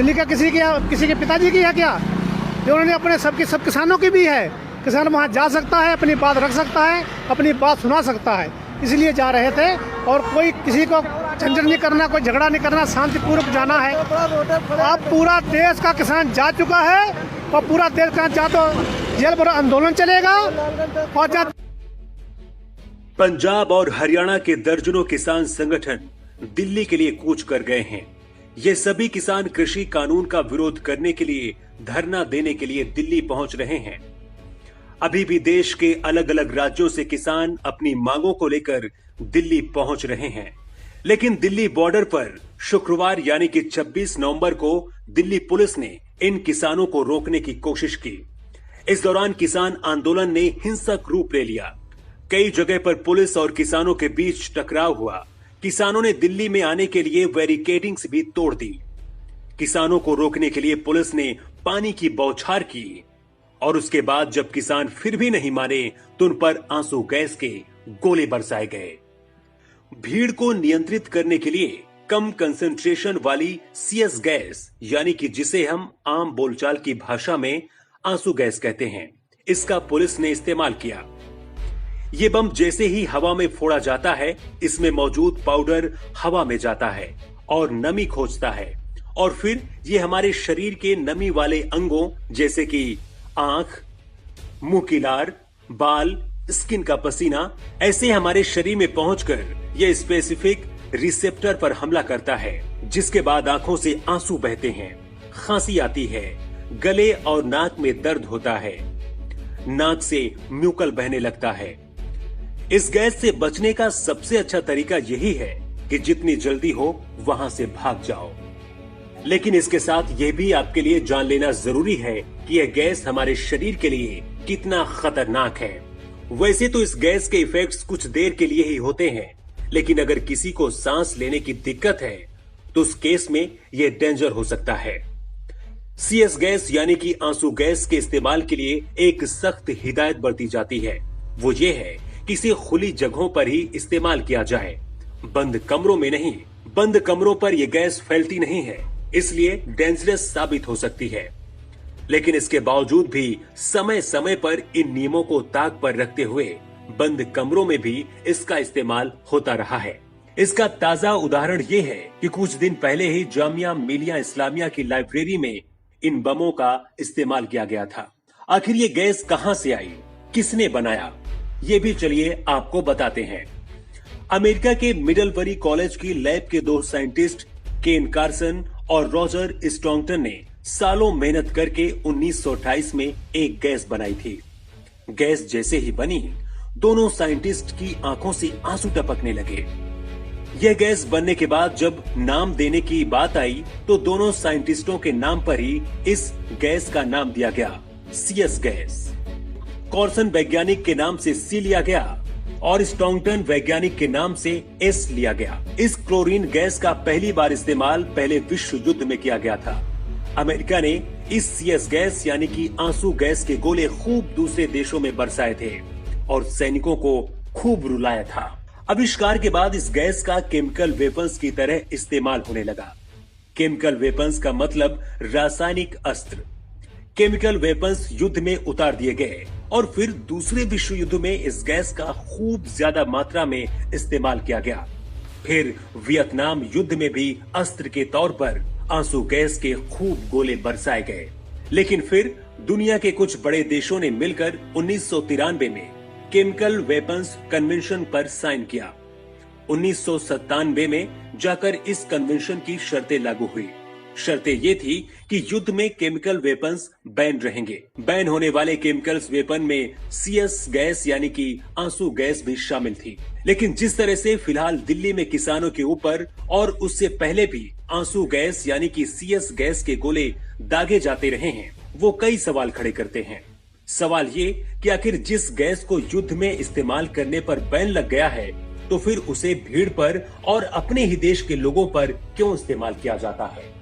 दिल्ली का किसी के पिताजी की है क्या? जो उन्होंने अपने सब किसानों की भी है। किसान वहाँ जा सकता है, अपनी बात रख सकता है, अपनी बात सुना सकता है, इसलिए जा रहे थे। और कोई किसी को झंझट नहीं करना, कोई झगड़ा नहीं करना, शांतिपूर्वक जाना है। अब पूरा देश का किसान जा चुका है और पूरा देश का जा तो जेल पर आंदोलन चलेगा। और पंजाब और हरियाणा के दर्जनों किसान संगठन दिल्ली के लिए कूच कर गए हैं। ये सभी किसान कृषि कानून का विरोध करने के लिए धरना देने के लिए दिल्ली पहुंच रहे हैं। अभी भी देश के अलग अलग राज्यों से किसान अपनी मांगों को लेकर दिल्ली पहुंच रहे हैं, लेकिन दिल्ली बॉर्डर पर शुक्रवार यानी कि 26 नवंबर को दिल्ली पुलिस ने इन किसानों को रोकने की कोशिश की। इस दौरान किसान आंदोलन ने हिंसक रूप ले लिया। कई जगह पर पुलिस और किसानों के बीच टकराव हुआ। किसानों ने दिल्ली में आने के लिए बैरिकेडिंग्स भी तोड़ दी। किसानों को रोकने के लिए पुलिस ने पानी की बौछार की और उसके बाद जब किसान फिर भी नहीं माने तो उन पर आंसू गैस के गोले बरसाए गए। भीड़ को नियंत्रित करने के लिए कम कंसंट्रेशन वाली CS गैस यानी कि जिसे हम आम बोलचाल की भाषा में आंसू गैस कहते हैं, इसका पुलिस ने इस्तेमाल किया। ये बम जैसे ही हवा में फोड़ा जाता है, इसमें मौजूद पाउडर हवा में जाता है और नमी खोजता है और फिर ये हमारे शरीर के नमी वाले अंगों जैसे कि आंख, मुंह की लार, बाल, स्किन का पसीना, ऐसे हमारे शरीर में पहुंचकर ये स्पेसिफिक रिसेप्टर पर हमला करता है, जिसके बाद आंखों से आंसू बहते हैं, खांसी आती है, गले और नाक में दर्द होता है, नाक से म्यूकल बहने लगता है। इस गैस से बचने का सबसे अच्छा तरीका यही है कि जितनी जल्दी हो वहां से भाग जाओ। लेकिन इसके साथ यह भी आपके लिए जान लेना जरूरी है कि यह गैस हमारे शरीर के लिए कितना खतरनाक है। वैसे तो इस गैस के इफेक्ट्स कुछ देर के लिए ही होते हैं, लेकिन अगर किसी को सांस लेने की दिक्कत है तो उस केस में यह डेंजर हो सकता है। CS गैस यानी कि आंसू गैस के इस्तेमाल के लिए एक सख्त हिदायत बरती जाती है। वो ये है किसी खुली जगहों पर ही इस्तेमाल किया जाए, बंद कमरों में नहीं। बंद कमरों पर यह गैस फैलती नहीं है, इसलिए डेंजरस साबित हो सकती है। लेकिन इसके बावजूद भी समय समय पर इन नियमों को ताक पर रखते हुए बंद कमरों में भी इसका इस्तेमाल होता रहा है। इसका ताजा उदाहरण ये है कि कुछ दिन पहले ही जामिया मिलिया इस्लामिया की लाइब्रेरी में इन बमों का इस्तेमाल किया गया था। आखिर ये गैस कहां से आई, किसने बनाया, ये भी चलिए आपको बताते हैं। अमेरिका के मिडलबरी कॉलेज की लैब के 2 साइंटिस्ट केन कार्सन और रॉजर स्ट्रॉन्गटन ने सालों मेहनत करके 1928 में एक गैस बनाई थी। गैस जैसे ही बनी, दोनों साइंटिस्ट की आंखों से आंसू टपकने लगे। यह गैस बनने के बाद जब नाम देने की बात आई तो दोनों साइंटिस्टों के नाम पर ही इस गैस का नाम दिया गया, CS गैस। कॉर्सन वैज्ञानिक के नाम से C लिया गया और स्ट्रॉन्गटन वैज्ञानिक के नाम से S लिया गया। इस क्लोरीन गैस का पहली बार इस्तेमाल पहले विश्व युद्ध में किया गया था। अमेरिका ने इस CS गैस यानी कि आंसू गैस के गोले खूब दूसरे देशों में बरसाए थे और सैनिकों को खूब रुलाया था। आविष्कार के बाद इस गैस का केमिकल वेपन्स की तरह इस्तेमाल होने लगा। केमिकल वेपन्स का मतलब रासायनिक अस्त्र। केमिकल वेपन्स युद्ध में उतार दिए गए और फिर दूसरे विश्व युद्ध में इस गैस का खूब ज्यादा मात्रा में इस्तेमाल किया गया। फिर वियतनाम युद्ध में भी अस्त्र के तौर पर आंसू गैस के खूब गोले बरसाए गए। लेकिन फिर दुनिया के कुछ बड़े देशों ने मिलकर 1993 में केमिकल वेपन्स कन्वेंशन पर साइन किया। 1997 में जाकर इस कन्वेंशन की शर्तें लागू हुई। शर्तें ये थी कि युद्ध में केमिकल वेपन्स बैन रहेंगे। बैन होने वाले केमिकल्स वेपन में CS गैस यानी कि आंसू गैस भी शामिल थी। लेकिन जिस तरह से फिलहाल दिल्ली में किसानों के ऊपर और उससे पहले भी आंसू गैस यानी कि CS गैस के गोले दागे जाते रहे हैं, वो कई सवाल खड़े करते हैं। सवाल ये कि आखिर जिस गैस को युद्ध में इस्तेमाल करने पर बैन लग गया है, तो फिर उसे भीड़ पर और अपने ही देश के लोगों पर क्यों इस्तेमाल किया जाता है।